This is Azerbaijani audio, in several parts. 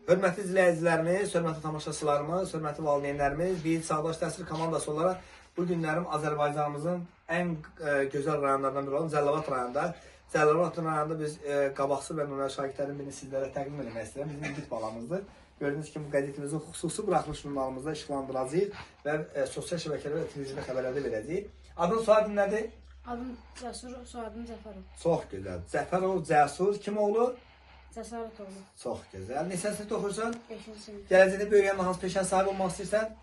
Hörmətli izləyicilərimiz, hörmətli tamaşaçılarımız, hörmətli valideynlərimiz, biz Sağdaş Təhsil komandası olaraq bu günlərim Azərbaycanımızın ən gözəl rayonlarından biri olan Cəlilabad rayonunda. Cəlilabad rayonunda biz qabaqsız və nümunəvi şagirdlərin birini sizlərə təqdim etmək istəyirəm. Bizim İlgit balamızdır. Gördüyünüz kimi bu qəzetimizin xüsusi buraxılış jurnalımızda işıqlandıracağıq və sosial şəbəkələr və televiziyada xəbərlərdə verəcəyik. Adın, soyadın nədir? Adım Cəsur, soyadım Cəfərov. Çox gözəl. Cəfərov, Cəsur, kim oğlu? Cəsarətoğlu. Çox gözəl. Neçə sinifdə oxuyursan? 5-ci sinif. Gələcəkdə böyüyəndə hansı peşənin sahibi olmaq istəyirsən?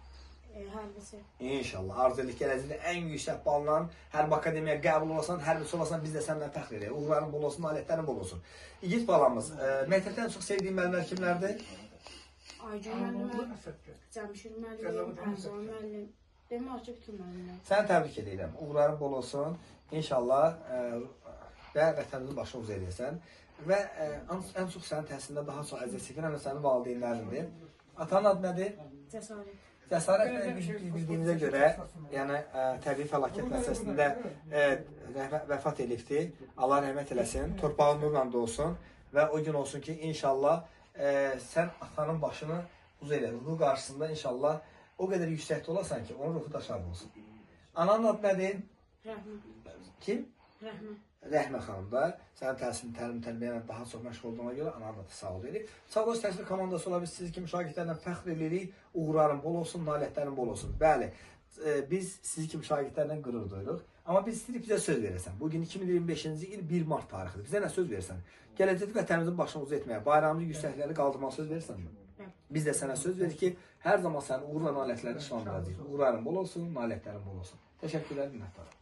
Hərbiçi. İnşallah. Arzu edirik gələcəkdə ən yüksək balla hərbi akademiyaya qəbul olasan, hərbiçi olasan, biz də səndən fəxr edirik. Uğurların bol olsun, nailiyyətlərin bol olsun. İlgit balamız, məktəbdə ən çox sevdiyin müəllimlər kimlərdir? Aygün müəllim, Cəmşir müəllim, Ərzan müəllim. Demək ki, bütün müəllimlər. Səni təbrik edirəm. Uğurların bol olsun. İnşallah və vətənimizin başına uzaq edəsən. Və ən çox sənin təhsilində daha çox əziyyət çəkən sənin valideynlərindir. Atanın adı nədir? Cəsarət. Cəsarət bildiyimizə görə, yəni təbii fəlakət məsələsində vəfat edibdir. Allah rəhmət eləsin, torpağı nurla dolsun və o gün olsun ki, inşallah sən atanın başını uzaq elə. Ruhu qarşısında inşallah o qədər yüksəkdə olasan ki, onun ruhu da şad olsun. Ananın adı nədir? Rəhmə. Kim? Rəhmə. Rəhmə xanım da sənin təhsilin təlim-tərbiyyə daha çox məşğul olduğuna görə ananı da sağ ol deyirik. Sağdaş Təhsil komandası olaraq biz siz kimi şagirdlərlə fəxr edirik. Uğurların bol olsun, nailiyyətlərin bol olsun. Bəli, biz sizi kimi şagirdlərlə qürur duyuruq. Amma biz istəyirik bizə söz verəsən. Bugün 2025-ci il 1 mart tarixidir. Bizə nə söz versən? Gələcəkdə vətənimizin başını uzaq etməyə, bayramımızın yüksəkləri qaldırmağa söz verirsən mi? Biz də sənə söz veririk ki, hər zaman sənin uğurla nailiyyətlərini işlandıracağıq. Uğurların bol olsun, nailiyyətlərin bol olsun. Təşəkkürlər, minnətdarım.